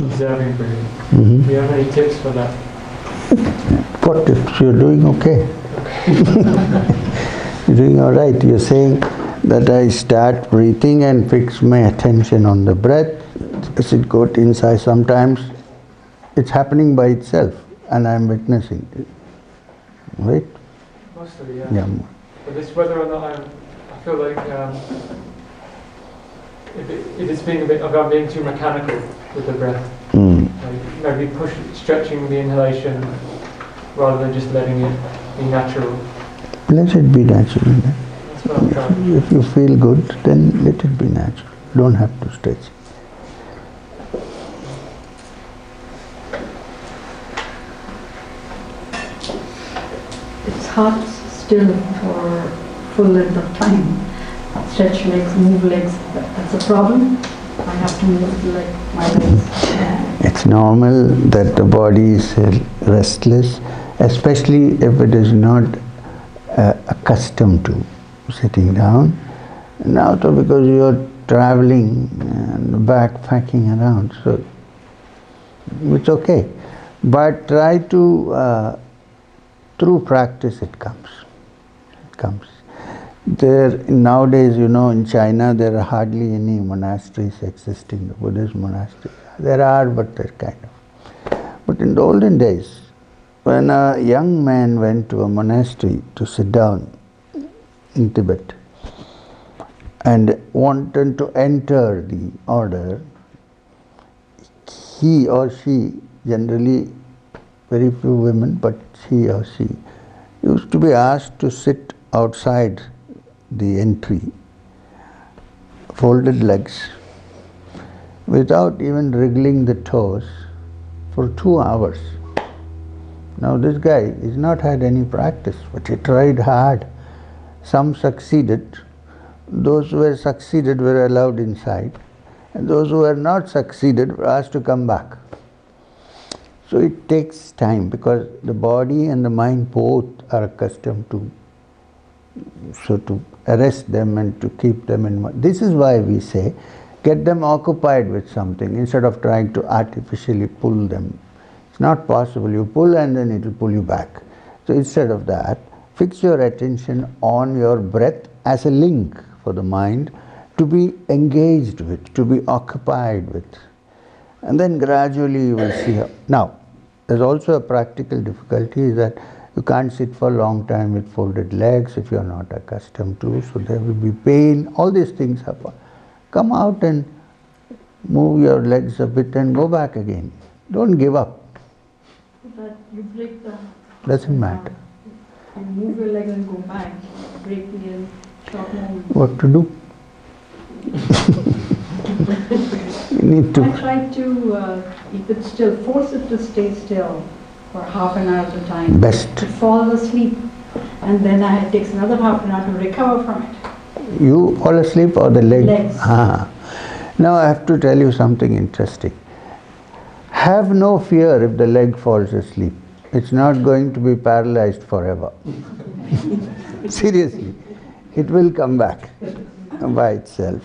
observing breathing. Mm-hmm. Do you have any tips for that? What tips? You're doing okay. You're doing all right. You're saying that I start breathing and fix my attention on the breath. As it goes inside, sometimes it's happening by itself and I'm witnessing it. Right? Mostly, yeah. Yeah. But it's whether or not I feel like if it's being I'm being too mechanical with the breath. Like maybe stretching the inhalation rather than just letting it be natural. Let it be natural. Then. That's what I'm trying. If you feel good, then let it be natural. Don't have to stretch. It's hard still for full length of time. Stretch legs, move legs, that's a problem. I have to move my legs. It's normal that the body is restless, especially if it is not accustomed to sitting down. Now, because you are traveling and backpacking around, so it's okay. But try to, through practice it comes. It comes. There, nowadays, in China there are hardly any monasteries existing, the Buddhist monasteries. There are, but they're kind of. But in the olden days, when a young man went to a monastery to sit down in Tibet and wanted to enter the order, he or she, generally very few women, but he or she, used to be asked to sit outside the entry, folded legs, without even wriggling the toes for 2 hours. Now this guy has not had any practice, but he tried hard. Some succeeded. Those who were succeeded were allowed inside, and those who were not succeeded were asked to come back. So it takes time, because the body and the mind both are accustomed to arrest them and to keep them in mind. This is why we say, get them occupied with something instead of trying to artificially pull them. It's not possible. You pull and then it will pull you back. So instead of that, fix your attention on your breath as a link for the mind to be engaged with, to be occupied with. And then gradually you will see how. Now, there's also a practical difficulty that you can't sit for a long time with folded legs if you're not accustomed to, so there will be pain. All these things happen. Come out and move your legs a bit and go back again. Don't give up. But you break the... Doesn't matter. You move your legs and go back. Break the short movement. What to do? You need to... I try to keep it still, force it to stay still for half an hour at a time. Best. It falls asleep, and then it takes another half an hour to recover from it. You fall asleep or the leg? Legs. Now I have to tell you something interesting. Have no fear if the leg falls asleep. It's not going to be paralyzed forever. Seriously. It will come back by itself.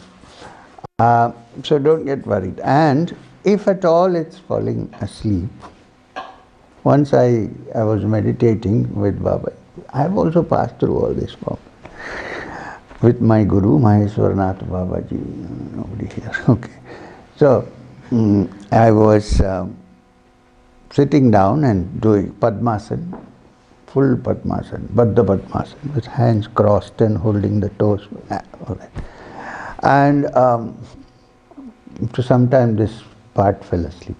So don't get worried. And if at all it's falling asleep, once I was meditating with Baba. I have also passed through all this with my Guru, Maheswarnath Babaji. Nobody here. Okay. So I was sitting down and doing Padmasana, full Padmasana, Baddha Padmasana, with hands crossed and holding the toes. All right. And after some time this part fell asleep.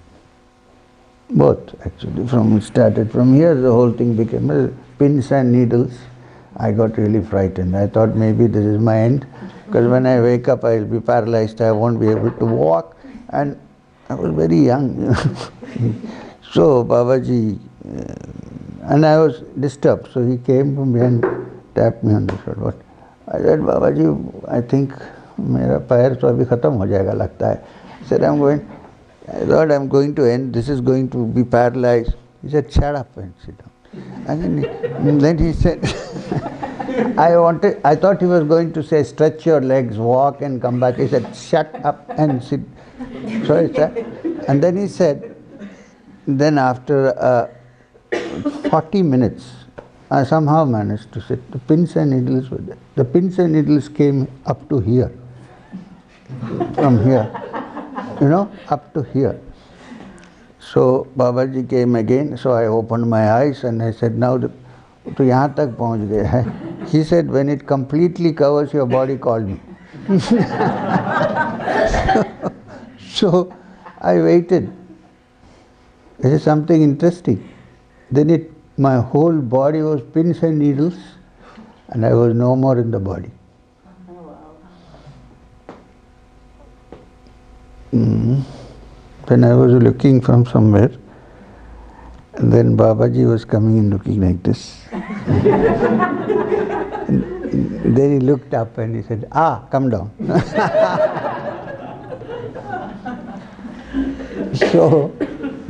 Both actually. It started from here, the whole thing became pins and needles. I got really frightened. I thought maybe this is my end, because when I wake up I will be paralyzed, I won't be able to walk, and I was very young. So Babaji, and I was disturbed, so he came from behind, tapped me on the shoulder. What? I said, Babaji, I think मेरा पैर तो अभी खत्म हो जाएगा लगता है. I said, I thought I'm going to end, this is going to be paralyzed. He said, shut up and sit down. And then he said, I thought he was going to say, stretch your legs, walk and come back. He said, shut up and sit. So I said, And then he said, then after 40 minutes, I somehow managed to sit. The pins and needles were there. The pins and needles came up to here. From here. Up to here. So Babaji came again, so I opened my eyes and I said, now to yahan tak pahunch gaya hai. He said, when it completely covers your body, call me. So I waited. This is something interesting. Then my whole body was pins and needles, and I was no more in the body. Then I was looking from somewhere, and then Babaji was coming and looking like this. And then he looked up and he said, come down. So,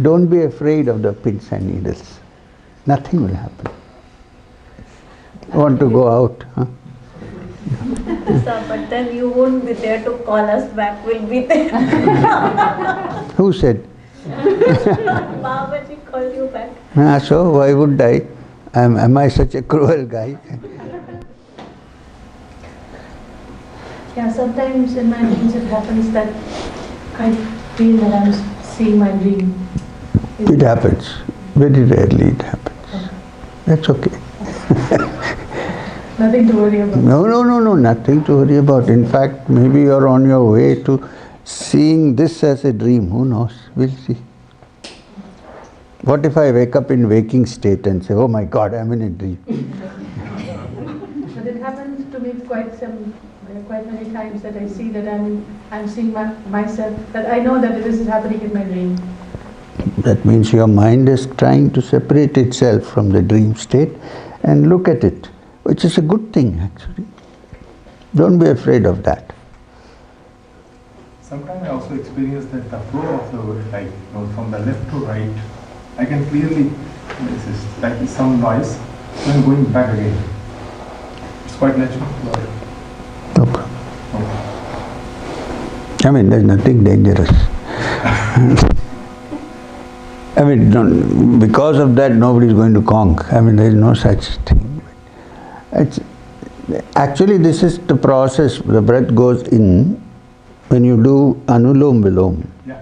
don't be afraid of the pins and needles. Nothing will happen. Want to go out? Huh? Sir, but then you won't be there to call us back, we'll be there. Who said? Babaji called you back. So why would I? Am I such a cruel guy? Yeah, sometimes in my dreams it happens that I feel that I'm seeing my dream. It happens. Very rarely it happens. That's okay. Nothing to worry about. No, nothing to worry about. In fact, maybe you're on your way to seeing this as a dream. Who knows? We'll see. What if I wake up in waking state and say, oh my God, I'm in a dream? But it happens to me quite many times that I see that I'm seeing myself, that I know that this is happening in my dream. That means your mind is trying to separate itself from the dream state and look at it, which is a good thing actually. Don't be afraid of that. Sometimes I also experience that the flow of the word, like from the left to right, I can clearly, this is like some noise, then going back again. It's quite natural. No problem. I mean, there's nothing dangerous. I mean, because of that, nobody's going to conk. I mean, there is no such thing. Actually, this is the process. The breath goes in when you do anulom vilom. Yeah.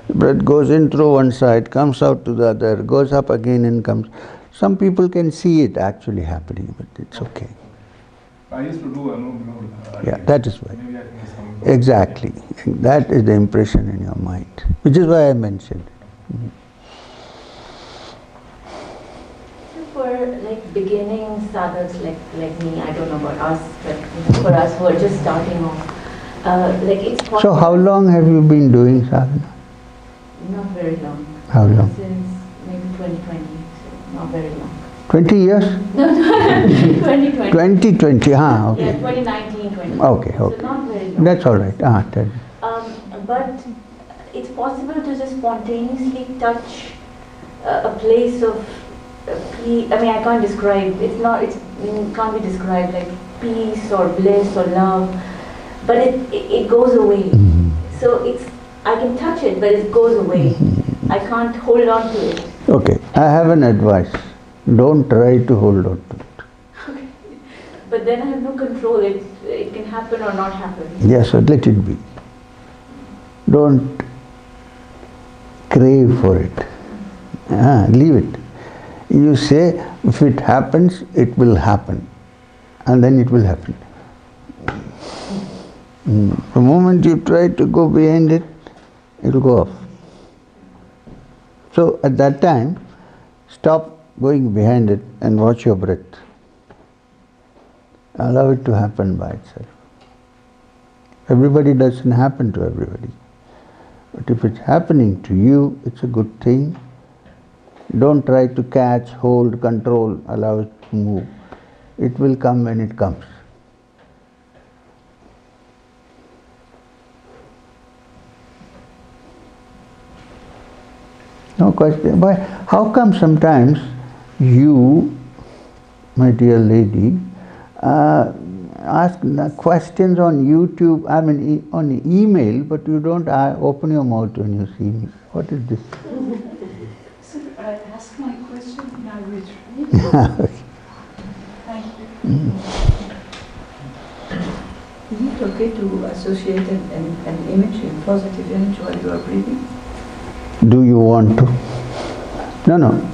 The breath goes in through one side, comes out to the other, goes up again and comes. Some people can see it actually happening, but it's okay. I used to do anulom vilom. Yeah, that is why. Maybe I think some. Exactly. That is the impression in your mind, which is why I mentioned it. For like beginning sadhaks like me, I don't know about us, but for us who are just starting off, like it's possible. So how long have you been doing sadhana? Not very long. How long? Since maybe 2020, so not very long. 20 years? No, 2020. 2020, okay. Yeah, 2019, 2020. Okay. So not very long. That's all right. Tell me. But it's possible to just spontaneously touch a place of peace. I mean, I can't describe. It can't be described like peace or bliss or love. But it goes away. Mm-hmm. So I can touch it, but it goes away. Mm-hmm. I can't hold on to it. Okay. I have an advice. Don't try to hold on to it. Okay. But then I have no control. It can happen or not happen. Yes, so let it be. Don't crave for it. Leave it. You say, if it happens, it will happen. And then it will happen. The moment you try to go behind it, it will go off. So at that time, stop going behind it and watch your breath. Allow it to happen by itself. Everybody doesn't happen to everybody. But if it's happening to you, it's a good thing. Don't try to catch, hold, control, allow it to move. It will come when it comes. No question. Why? How come sometimes you, my dear lady, ask questions on YouTube, I mean on email, but you don't open your mouth when you see me. What is this? Sir, I ask my question in language. Thank you. Is it okay to associate an image in positive image while you are breathing? Do you want to? No.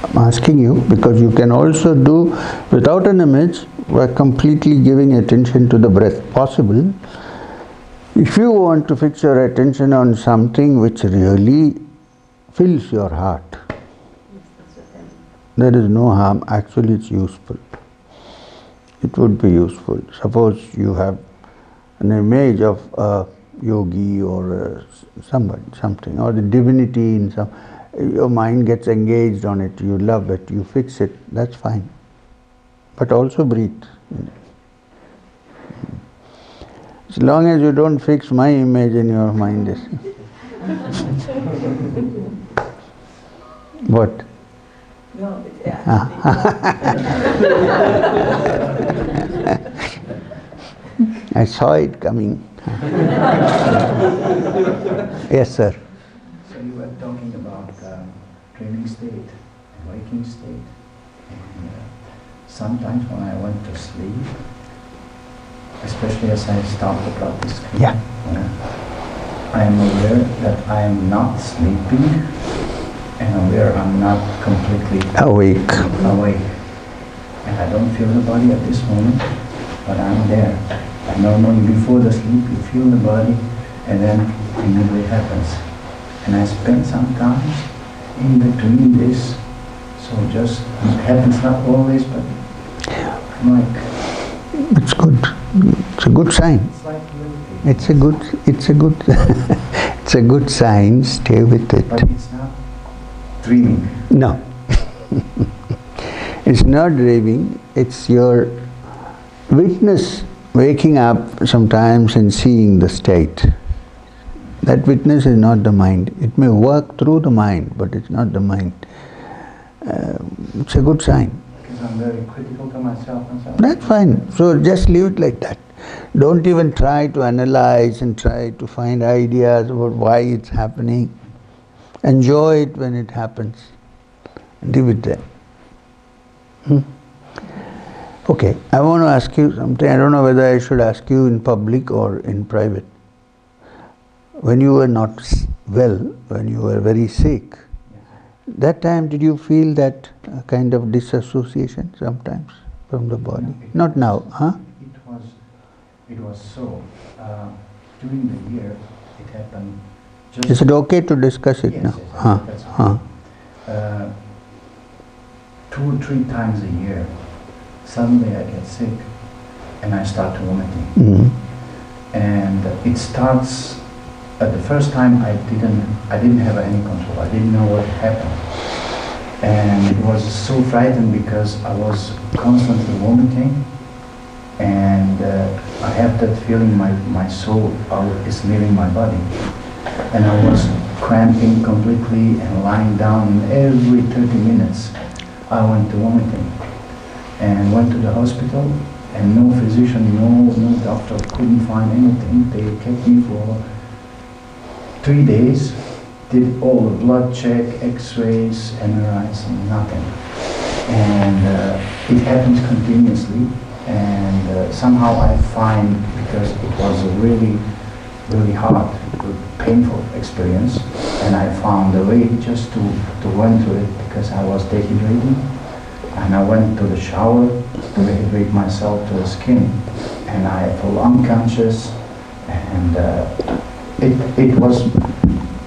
I'm asking you because you can also do without an image by completely giving attention to the breath. Possible. If you want to fix your attention on something which really fills your heart, there is no harm. Actually, it's useful. It would be useful. Suppose you have an image of a yogi or something, or the divinity in some. Your mind gets engaged on it, you love it, you fix it, that's fine. But also breathe. As long as you don't fix my image in your mind. What? No, I saw it coming. Yes, sir. So you were talking about dreaming state, waking state, and sometimes when I went to sleep, especially as I start to practice, I am aware that I am not sleeping, and aware I'm not completely awake. And I don't feel the body at this moment, but I'm there. And normally before the sleep, you feel the body, and then immediately happens. And I spend some time in between this, so just it happens not always, but I'm like. It's good. It's a good sign. It's like it's a good it's a good sign. Stay with it. But it's not dreaming. No. It's not dreaming. It's your witness waking up sometimes and seeing the state. That witness is not the mind. It may work through the mind, but it's not the mind. It's a good sign. Because I'm very critical to myself and so on. That's fine. So just leave it like that. Don't even try to analyze and try to find ideas about why it's happening. Enjoy it when it happens. Leave it there. Okay, I want to ask you something. I don't know whether I should ask you in public or in private. When you were not well, when you were very sick, that time did you feel that kind of disassociation sometimes from the body? Not now, huh? It was so. During the year, it happened just... Is it okay to discuss it yes, now? Yes, that's okay. 2 or 3 times a year, suddenly I get sick and I start vomiting. And it starts... At the first time I didn't have any control. I didn't know what happened. And it was so frightened because I was constantly vomiting. And I have that feeling my soul is leaving my body. And I was cramping completely and lying down, and every 30 minutes I went to vomiting. And went to the hospital, and no physician, no doctor couldn't find anything. They kept me for 3 days, did all the blood check, x-rays, MRIs, and nothing. And it happens continuously. And somehow I find, because it was a really, really hard, painful experience, and I found a way just to run through it because I was dehydrating. And I went to the shower to rehydrate myself to the skin. And I felt unconscious, and it was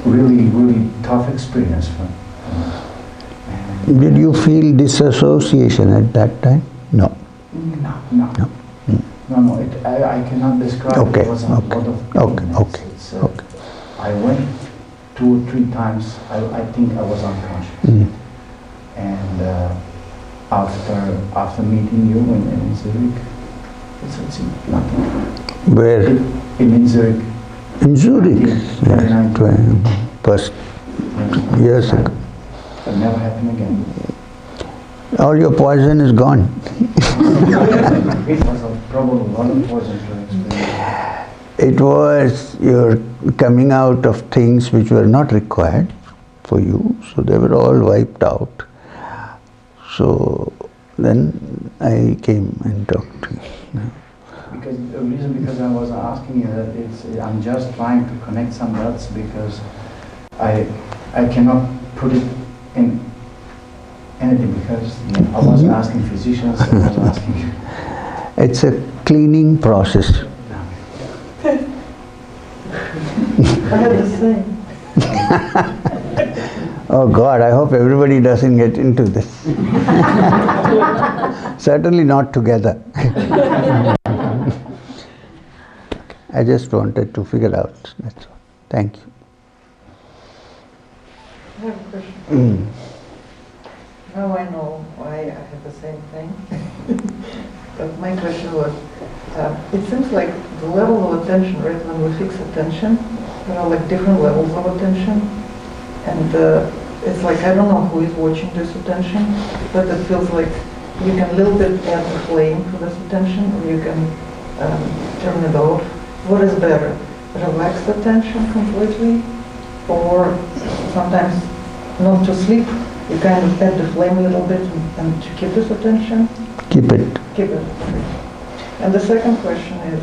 really, really tough experience for me. Did you feel disassociation at that time? No. No. I cannot describe. Okay. It was a lot of pain. Okay. I went 2 or 3 times. I think I was unconscious. And after meeting you in Zurich, it's nothing. Where? In Zurich. In Zurich? Yes. Years ago. It never happened again. All your poison is gone. It was a problem, not a poison to explain. It was your coming out of things which were not required for you, so they were all wiped out. So then I came and talked to you. Because I was asking you that I'm just trying to connect some dots because I cannot put it in anything because I was asking physicians, I was asking you. It's a cleaning process. I have the same. Oh God, I hope everybody doesn't get into this. Certainly not together. I just wanted to figure out, that's all. Thank you. I have a question. Now I know why I have the same thing. But my question was, it seems like the level of attention, right, when we fix attention, there are like different levels of attention. And it's like, I don't know who is watching this attention, but it feels like you can a little bit add the flame to this attention, or you can turn it off. What is better? Relaxed attention completely, or sometimes not to sleep, you kind of add the flame a little bit and to keep this attention? Keep it. Keep it. And the second question is,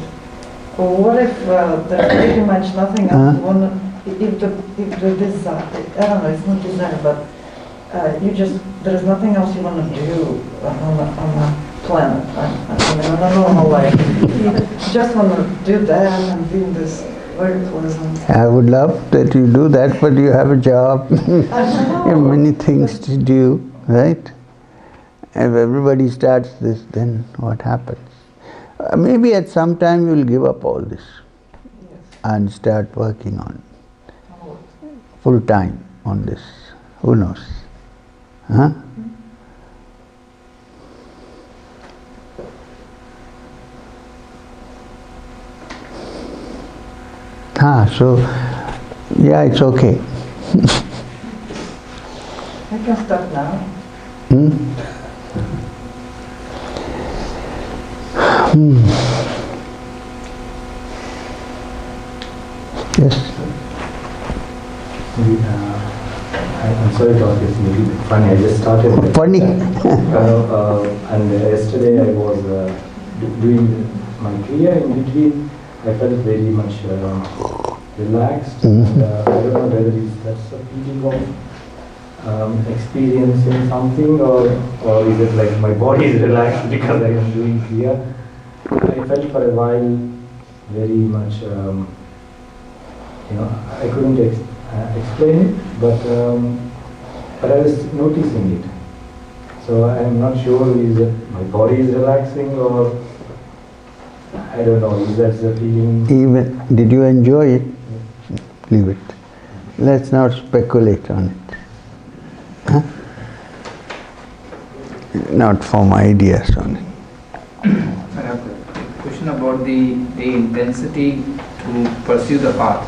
well, what if there's pretty much nothing else? If the desire, I don't know, it's not desire, but there is nothing else you want to do on a planet, I mean, on a normal life. You just want to do that and be in this very pleasant. I would love that you do that, but you have a job, you have many things to do, right? If everybody starts this, then what happens? Maybe at some time you will give up all this and start working on full time on this. Who knows? Huh? So, yeah, it's okay. I can stop now. Yes. I'm sorry to ask this, maybe funny. I just started. Funny. And yesterday I was doing my kriya in between. I felt very much relaxed. And, I don't know whether that's a feeling of experiencing something, or is it like my body is relaxed because I am doing kriya. I felt for a while very much, I couldn't explain it, but I was noticing it. So I am not sure is it my body is relaxing, or I don't know, is that the feeling? Even, did you enjoy it? Leave it. Let's not speculate on it. Huh? Not form ideas on it. I have a question about the intensity to pursue the path.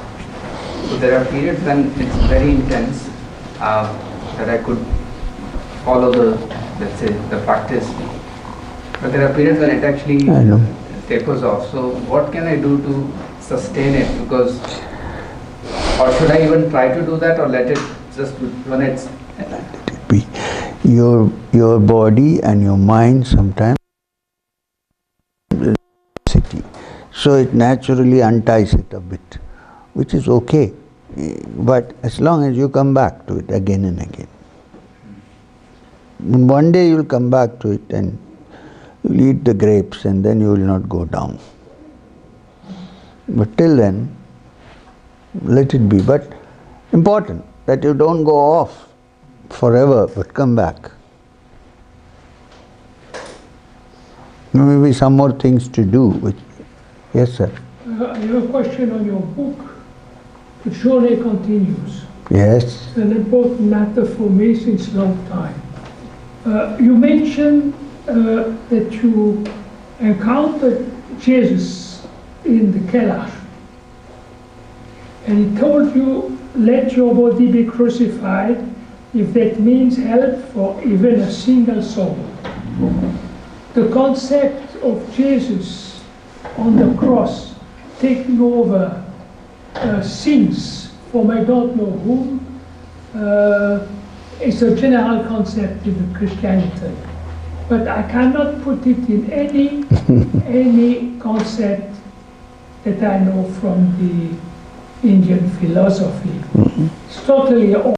So there are periods when it's very intense, that I could follow let's say, the practice. But there are periods when it actually tapers off. So what can I do to sustain it? Because, or should I even try to do that, or let it just when it's... Let it be. Your body and your mind sometimes so it naturally unties it a bit, which is okay. But as long as you come back to it again and again. One day you will come back to it and you'll eat the grapes and then you will not go down. But till then, let it be. But important that you don't go off forever, but come back. Maybe some more things to do. Which, yes, sir. I have a question on your book. The journey continues. Yes. It's an important matter for me since a long time. You mentioned that you encountered Jesus in the Kailash, and he told you, let your body be crucified, if that means help for even a single soul. The concept of Jesus on the cross taking over sins from I don't know whom is a general concept in Christianity. But I cannot put it in any concept that I know from the Indian philosophy. It's totally off.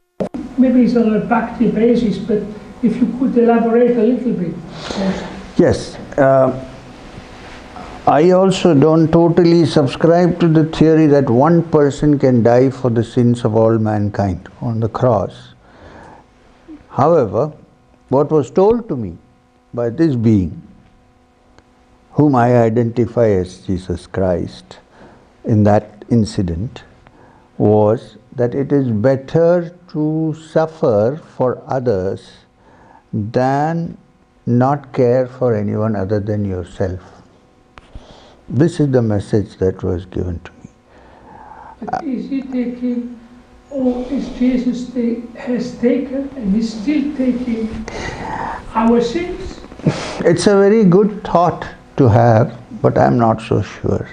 Maybe it's on a bhakti basis, but if you could elaborate a little bit. Yes. I also don't totally subscribe to the theory that one person can die for the sins of all mankind on the cross. However, what was told to me by this being, whom I identify as Jesus Christ, in that incident, was that it is better to suffer for others than not care for anyone other than yourself. This is the message that was given to me. But is he taking, or is Jesus has taken and is still taking our sins? It's a very good thought to have, but I'm not so sure.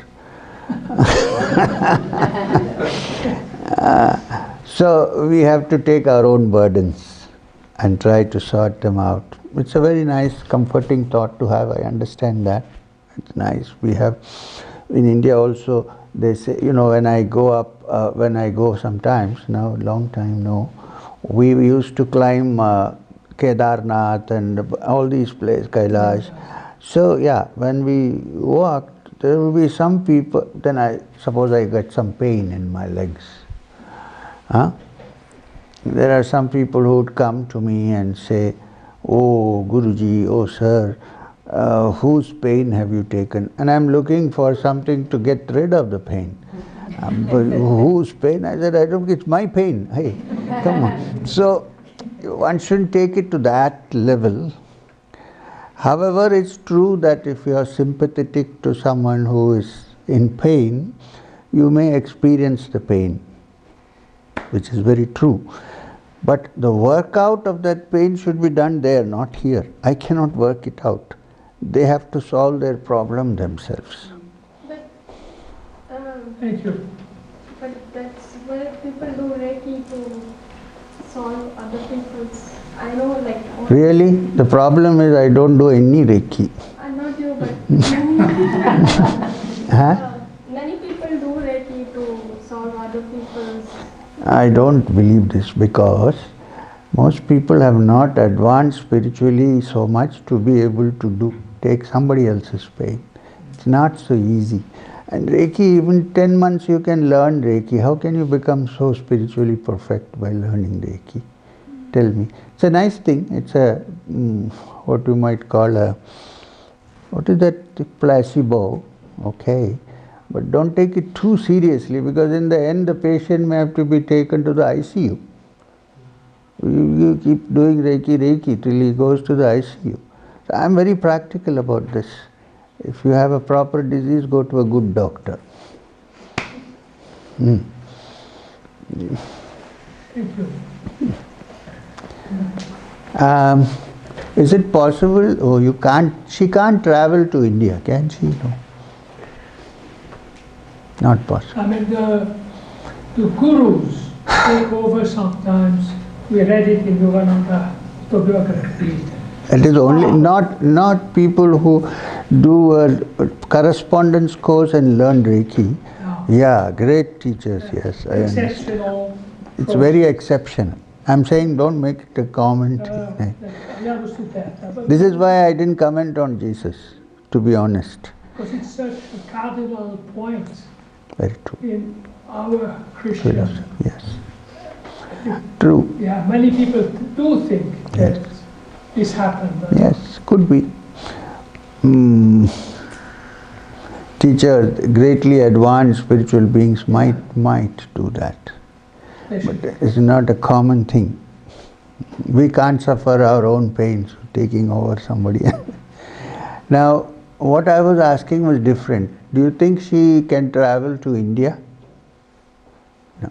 So we have to take our own burdens and try to sort them out. It's a very nice, comforting thought to have. I understand that. It's nice. We have, in India also, they say, you know, when I go sometimes, now, long time no, we used to climb Kedarnath and all these places, Kailash. So yeah, when we walked, there will be some people, then I suppose I get some pain in my legs. There are some people who would come to me and say, "Oh Guruji, oh sir, whose pain have you taken?" And I'm looking for something to get rid of the pain. But whose pain? I said, I don't, it's my pain. Hey, come on. So one shouldn't take it to that level. However, it's true that if you are sympathetic to someone who is in pain, you may experience the pain, which is very true. But the workout of that pain should be done there, not here. I cannot work it out. They have to solve their problem themselves. But, Thank you. but that's where people do Reiki to solve other people's. I know, like. Really? The problem is I don't do any Reiki. Not you, but many people do Reiki to solve other people's. I don't believe this because most people have not advanced spiritually so much to be able to take somebody else's pain. It's not so easy. And Reiki, even 10 months you can learn Reiki. How can you become so spiritually perfect by learning Reiki? Tell me. It's a nice thing. It's a, what you might call a, what is that, placebo, okay. But don't take it too seriously because in the end the patient may have to be taken to the ICU. You keep doing Reiki till he goes to the ICU. So I'm very practical about this. If you have a proper disease, go to a good doctor. Thank you. Is it possible? Oh, you can't. She can't travel to India, can she? No. Not possible. I mean, the gurus take over sometimes. We read it in Thiruvananthapuram Autobiography. It is only not people who do a correspondence course and learn Reiki. No. Yeah, great teachers. Yes, I understand. Exceptional. It's very exceptional. I'm saying don't make it a comment. I understood that. This is why I didn't comment on Jesus, to be honest. Because it's such a cardinal point. Very true. In our Christian. Philosophy, yes. True. Yeah, many people do think that this happened. Yes, could be. Teachers, greatly advanced spiritual beings might do that. But it's not a common thing. We can't suffer our own pains taking over somebody else. Now, what I was asking was different. Do you think she can travel to India? No.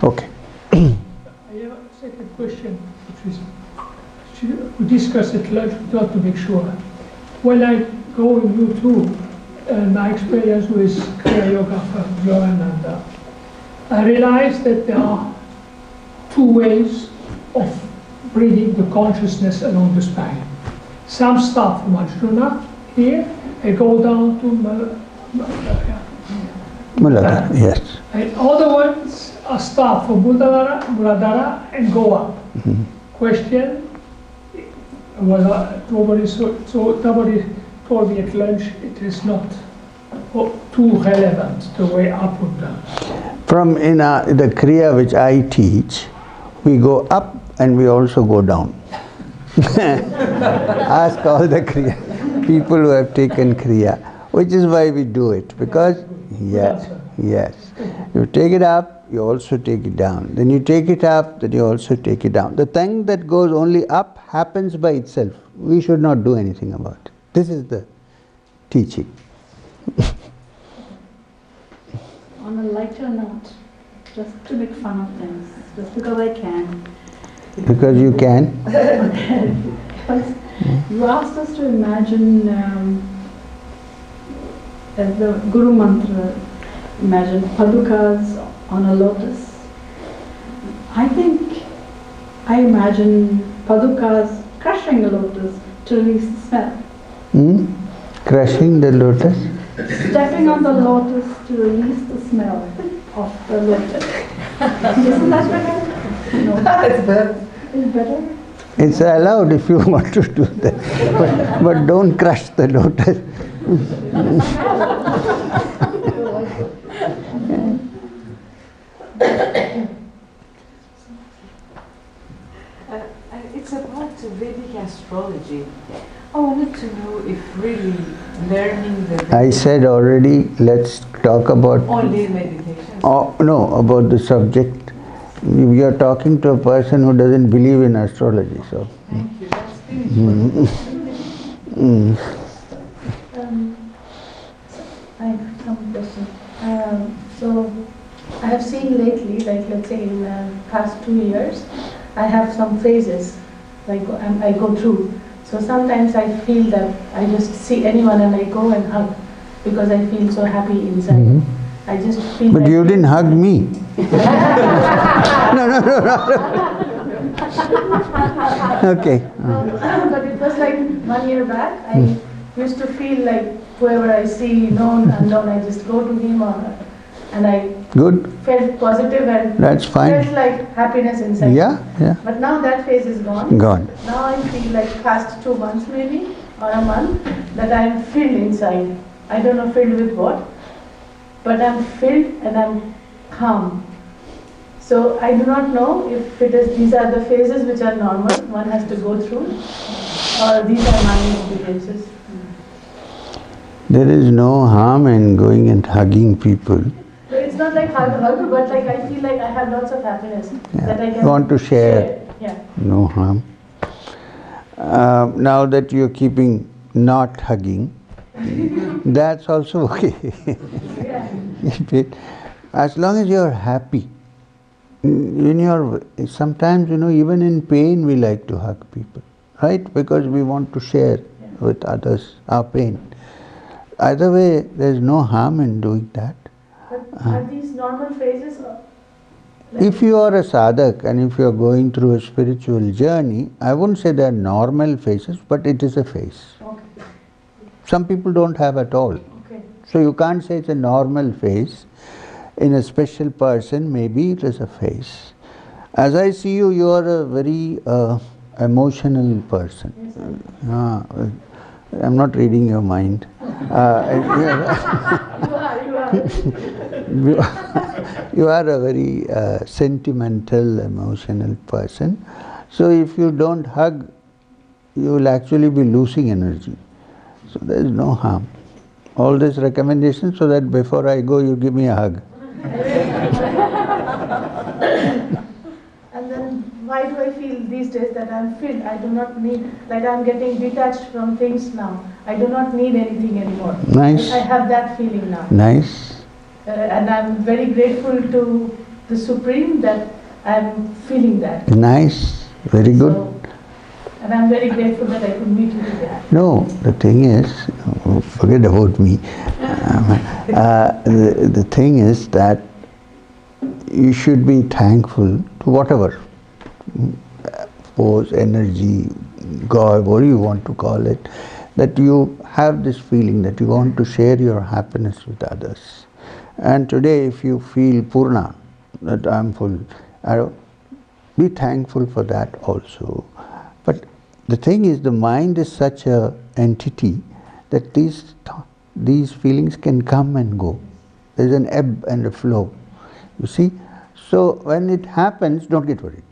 Okay. I have a second question, which is, we discussed at lunch, we have to make sure. When I go in YouTube, my experience with Kriya Yoga from Yogananda, I realized that there are two ways of bringing the consciousness along the spine. Some start from Arjuna here and go down to Muladhara, yes. and other ones are start from Muladhara and go up. Question was nobody told me at lunch it is not too relevant the way up and down. From the Kriya which I teach, we go up and we also go down. Ask all the Kriya people who have taken Kriya, which is why we do it, because yes, you take it up, you also take it down. Then you take it up, then you also take it down. The thing that goes only up happens by itself. We should not do anything about it. This is the teaching. On a lighter note, just to make fun of things, just because I can. Because you can. You asked us to imagine the Guru Mantra, imagine padukas on a lotus. I think I imagine padukas crushing a lotus to release the smell. Crushing the lotus? Stepping on the lotus to release the smell of the lotus. Isn't that better? No. It's better. It's better? It's allowed if you want to do that. But don't crush the lotus. It's about Vedic astrology. I wanted to know if really learning the I said already, let's talk about... only meditation. No, about the subject. We are talking to a person who doesn't believe in astrology, so... Thank you, that's spiritual. I have some question. So, I have seen lately, like let's say in the past 2 years, I have some phases like I go through. So sometimes I feel that I just see anyone and I go and hug because I feel so happy inside. I just feel. But you didn't hug me. No. Okay. But it was like 1 year back. I used to feel like whoever I see, known, unknown, I just go to him or her. And I felt positive and that's fine. Felt like happiness inside. Yeah. But now that phase is gone. Gone. Now I feel like past 2 months maybe or a month that I am filled inside. I don't know filled with what, but I'm filled and I'm calm. So I do not know if these are the phases which are normal, one has to go through, or these are my experiences. There is no harm in going and hugging people. So it's not like hug, but like I feel like I have lots of happiness that I can want to share. Yeah. No harm. Now that you're keeping not hugging, that's also okay. As long as you're happy. Sometimes, even in pain we like to hug people, right? Because we want to share with others our pain. Either way, there's no harm in doing that. But are these normal phases? If you are a sadhak and if you are going through a spiritual journey, I wouldn't say they are normal phases, but it is a phase. Okay. Some people don't have at all. Okay. So you can't say it's a normal phase. In a special person, maybe it is a phase. As I see you, you are a very emotional person. Yes, I'm not reading your mind. You are a very sentimental, emotional person. So if you don't hug, you will actually be losing energy. So there is no harm. All these recommendations so that before I go, you give me a hug. And then why do I feel these days that I'm filled? I do not need, like I'm getting detached from things now. I do not need anything anymore. Nice. I have that feeling now. Nice. And I'm very grateful to the Supreme, that I'm feeling that. Nice, very good. So, and I'm very grateful that I could meet you today. No, the thing is, forget about me. The thing is that you should be thankful to whatever force, energy, God, what you want to call it, that you have this feeling that you want to share your happiness with others. And today, if you feel Purna, that I'm full, be thankful for that also. But the thing is, the mind is such a entity that these feelings can come and go. There's an ebb and a flow, you see. So when it happens, don't get worried.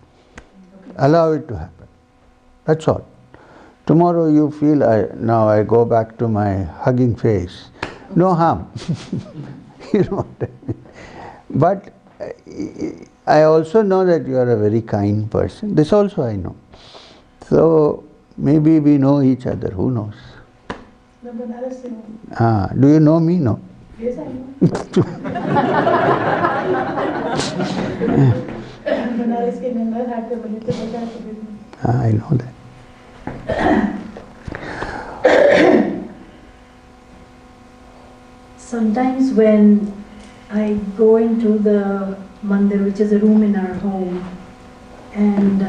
Allow it to happen. That's all. Tomorrow you feel, now I go back to my hugging face. No harm. You know what I mean? But I also know that you are a very kind person. This also I know. So maybe we know each other, who knows? No, Banaras Singh. Do you know me? No. Yes, I know. Banaras ke Ganga Ghat pe bali the bata kabhi. I know that. Sometimes when I go into the mandir, which is a room in our home, and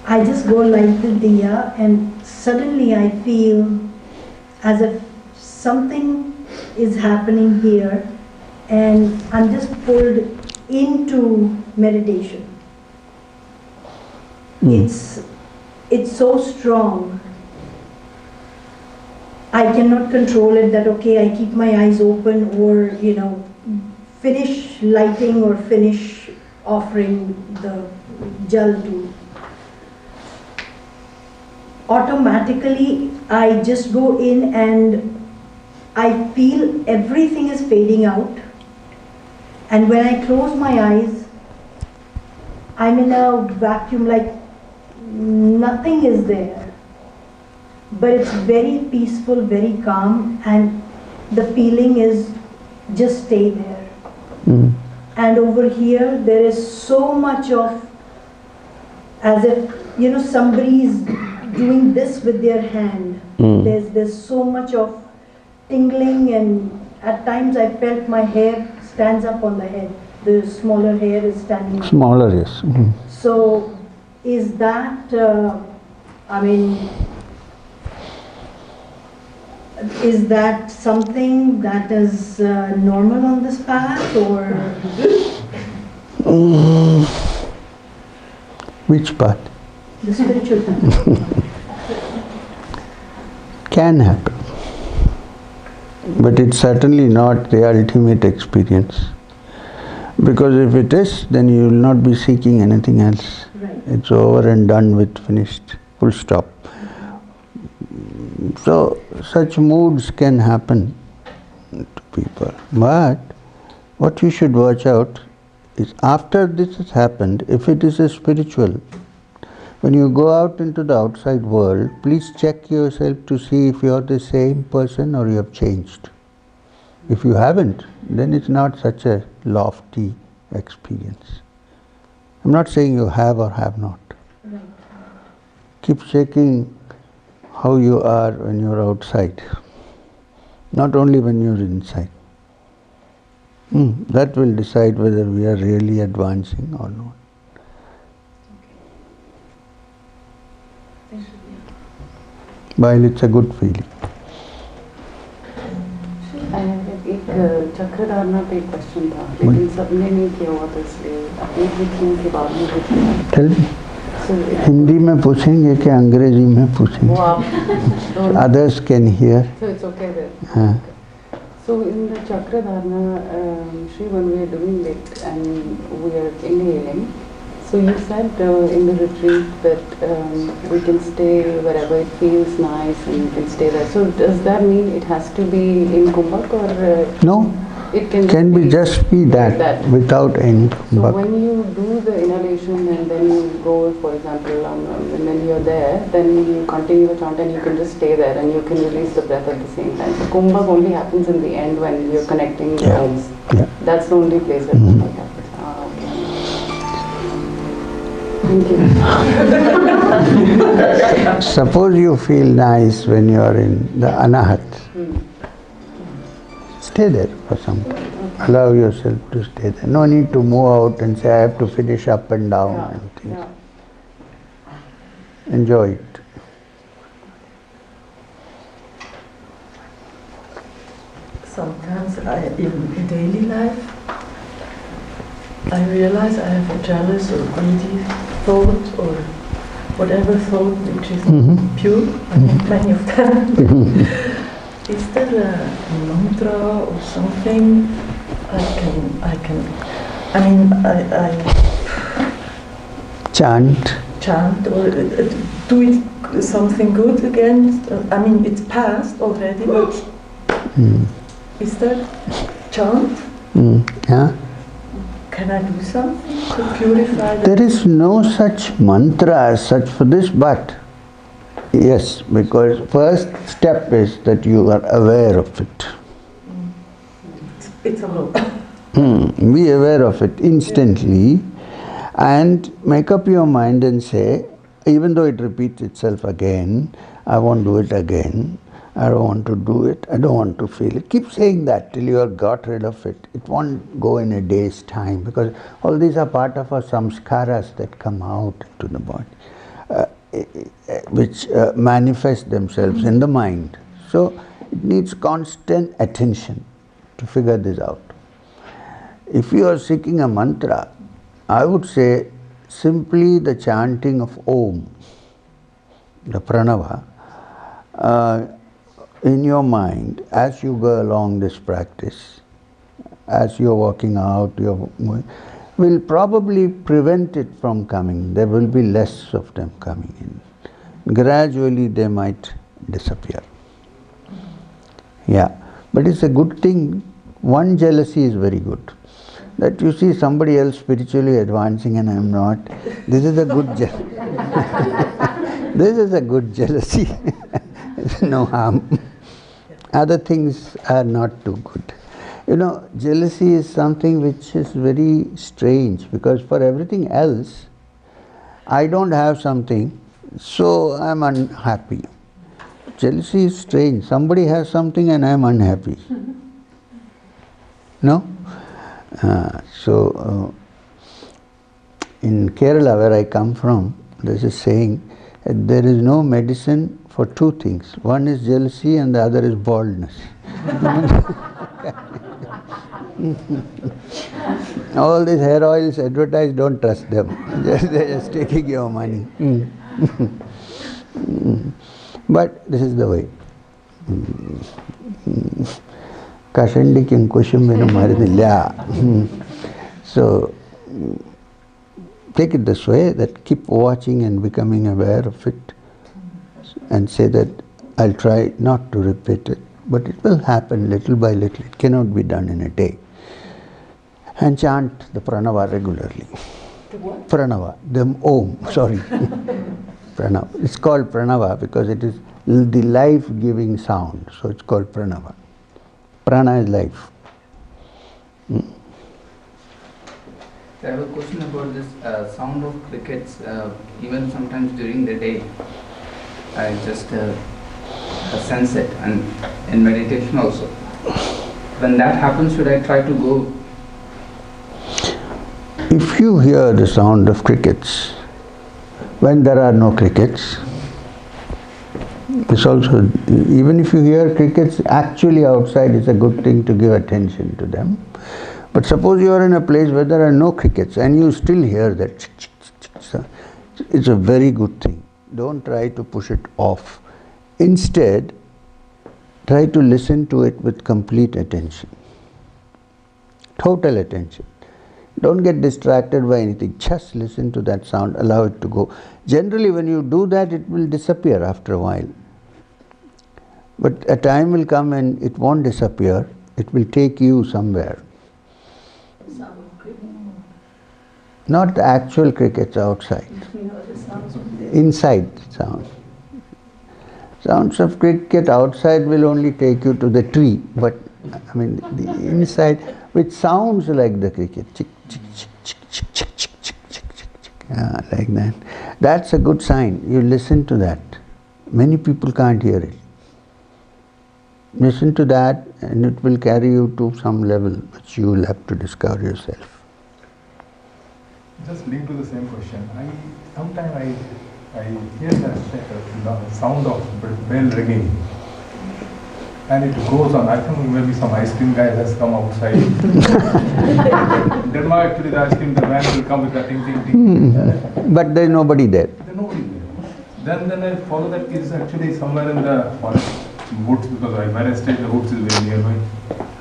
I just go light the diya, and suddenly I feel as if something is happening here, and I'm just pulled into meditation. It's so strong. I cannot control it, that okay, I keep my eyes open, or finish lighting or finish offering the jal to. Automatically I just go in and I feel everything is fading out, and when I close my eyes, I'm in a vacuum, like nothing is there. But it's very peaceful, very calm, and the feeling is just stay there. And over here there is so much of, as if somebody is doing this with their hand. There's so much of tingling, and at times I felt my hair stands up on the head. The smaller hair is standing up. Smaller, yes. So is that, is that something that is normal on this path, or? Which path? The spiritual path. Can happen. But it's certainly not the ultimate experience. Because if it is, then you will not be seeking anything else. Right. It's over and done with, finished, full stop. So such moods can happen to people. But what you should watch out is, after this has happened, if it is a spiritual, when you go out into the outside world, please check yourself to see if you are the same person or you have changed. If you haven't, then it's not such a lofty experience. I'm not saying you have or have not. Right. Keep checking how you are when you're outside, not only when you're inside. That will decide whether we are really advancing or not. While it's a good feeling. एक चक्रधारणा पे एक question था, लेकिन सबने नहीं किया हुआ था, इसलिए एक लिखने के बाद में लिखना। Tell me. हिंदी में पूछेंगे कि अंग्रेजी में पूछेंगे? वो आप Others can hear. So it's okay then. So in the Chakradharana, Shri, when we are doing it and we are inhaling, so you said in the retreat that we can stay wherever it feels nice and you can stay there. So does that mean it has to be in Kumbhak, or No, it can be just be that without any So kumbhak. when you do the inhalation and then you go, for example, and then you're there, then you continue the chant and you can just stay there and you can release the breath at the same time. So Kumbhak only happens in the end when you're connecting the homes. Yeah. That's the only place where Kumbhak happens. Suppose you feel nice when you are in the anahat. Stay there for some time. Allow yourself to stay there. No need to move out and say, I have to finish up and down and things. Enjoy it. Sometimes in daily life, I realize I have a jealous or greedy thought or whatever thought which is pure. I have many of them. Is there a mantra or something I chant or do it something good against? I mean, it's past already, but is there chant? Yeah. Can I do something to purify that? There is no such mantra as such for this, but yes, because first step is that you are aware of it. It's a lot. Be aware of it instantly and make up your mind and say, even though it repeats itself again, I won't do it again. I don't want to do it. I don't want to feel it. Keep saying that till you have got rid of it. It won't go in a day's time because all these are part of our samskaras that come out to the body, which manifest themselves in the mind. So it needs constant attention to figure this out. If you are seeking a mantra, I would say simply the chanting of Om, the pranava, in your mind as you go along this practice, as you are walking out, will probably prevent it from coming. There will be less of them coming in. Gradually they might disappear. Yeah, but it's a good thing. One jealousy is very good. That you see somebody else spiritually advancing and I am not. This is a good this is a good jealousy. No harm. Other things are not too good. You know, jealousy is something which is very strange because for everything else, I don't have something, so I am unhappy. Jealousy is strange. Somebody has something and I am unhappy. No? In Kerala, where I come from, there's a saying, there is no medicine for two things. One is jealousy and the other is baldness. All these hair oils advertised, don't trust them. They're just taking your money. But this is the way. Kashandikyam kushambinu marinilla. So, take it this way, that keep watching and becoming aware of it and say that I'll try not to repeat it, but it will happen little by little. It cannot be done in a day. And chant the pranava regularly. The what? Pranava, the Om, sorry. Pranava. It's called pranava because it is the life-giving sound, so it's called pranava. Prana is life. I have a question about this sound of crickets. Even sometimes during the day, I just sense it, and in meditation also. When that happens, should I try to go? If you hear the sound of crickets, when there are no crickets, it's also, even if you hear crickets actually outside, it's a good thing to give attention to them. But suppose you are in a place where there are no crickets and you still hear that, it's a very good thing. Don't try to push it off. Instead, try to listen to it with complete attention. Total attention. Don't get distracted by anything. Just listen to that sound, allow it to go. Generally, when you do that, it will disappear after a while. But a time will come and it won't disappear. It will take you somewhere. Not the actual crickets outside. Inside sound. Sounds of cricket outside will only take you to the tree, but I mean the inside, which sounds like the cricket. Chick, chick, chick, chick, chick, chick, chick, chick, chick, chick. like that. That's a good sign. You listen to that. Many people can't hear it. Listen to that and it will carry you to some level which you will have to discover yourself. Just linked to the same question. Sometimes I hear the sound of bell ringing. And it goes on. I think maybe some ice cream guy has come outside. Denmark, actually, the ice cream, the van will come with the ting, ting, ting. But there is nobody there. There's nobody there. Then I follow that is actually somewhere in the forest woods, because where I stay, the woods is very nearby.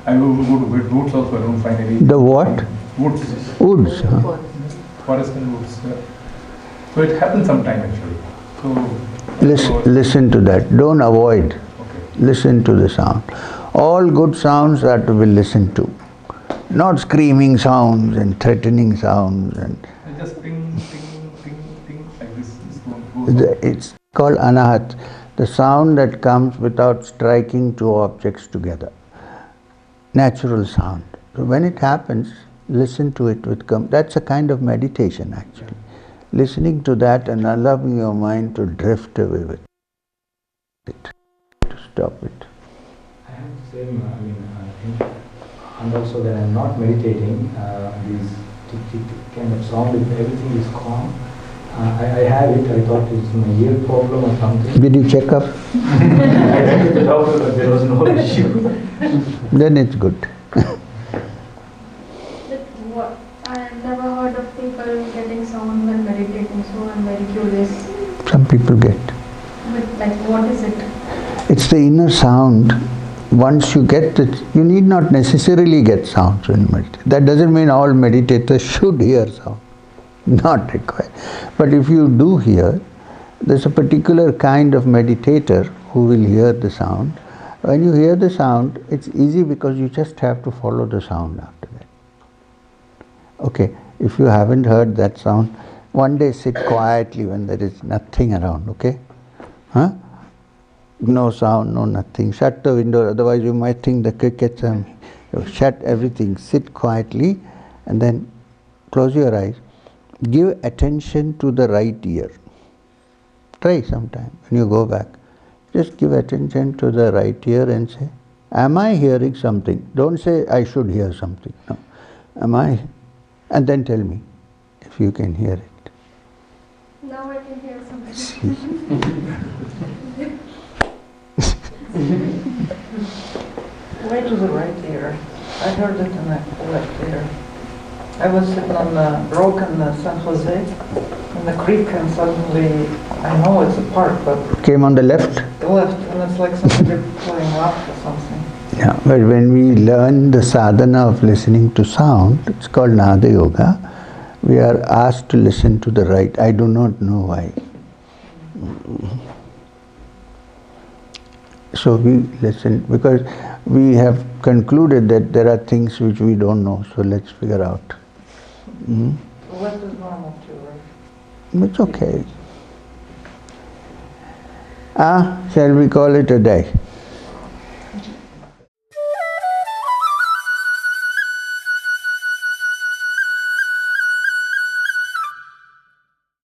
I will go to woods also, I don't find any. The what? Woods. Woods. Huh? Forest and woods. So it happens sometime actually. So listen to that. Don't avoid. Listen to the sound. All good sounds are to be listened to. Not screaming sounds and threatening sounds. And just ting, ting, ting, ting, like this. It's called anahat. The sound that comes without striking two objects together. Natural sound. So when it happens, listen to it with that's a kind of meditation actually. Listening to that and allowing your mind to drift away with it. Stop it. I have the same, thing. And also when I'm not meditating, these kind of sound, if everything is calm, I have it. I thought it's my ear problem or something. Did you check up? I went to the doctor, but there was no issue. Then it's good. I never heard of people getting sound when meditating, so I'm very curious. Some people get. But like, what is it? It's the inner sound. Once you get it, you need not necessarily get sounds when you meditate. That doesn't mean all meditators should hear sound. Not required. But if you do hear, there's a particular kind of meditator who will hear the sound. When you hear the sound, it's easy because you just have to follow the sound after that. Okay, if you haven't heard that sound, one day sit quietly when there is nothing around, okay? Huh? No sound, no nothing. Shut the window, otherwise you might think the crickets are... Shut everything, sit quietly and then close your eyes. Give attention to the right ear. Try sometime when you go back. Just give attention to the right ear and say, am I hearing something? Don't say, I should hear something. No. Am I? And then tell me if you can hear it. Now I can hear something. Way to the right ear. I heard it in the left ear. I was sitting on the rock in San Jose, in the creek, and suddenly, I know it's a park, but... Came on the left? The left, and it's like somebody playing left or something. Yeah, but when we learn the sadhana of listening to sound, it's called Nada Yoga, we are asked to listen to the right. I do not know why. So we listen, because we have concluded that there are things which we don't know, so let's figure out. The left is normal too, right? It's okay. Shall we call it a day?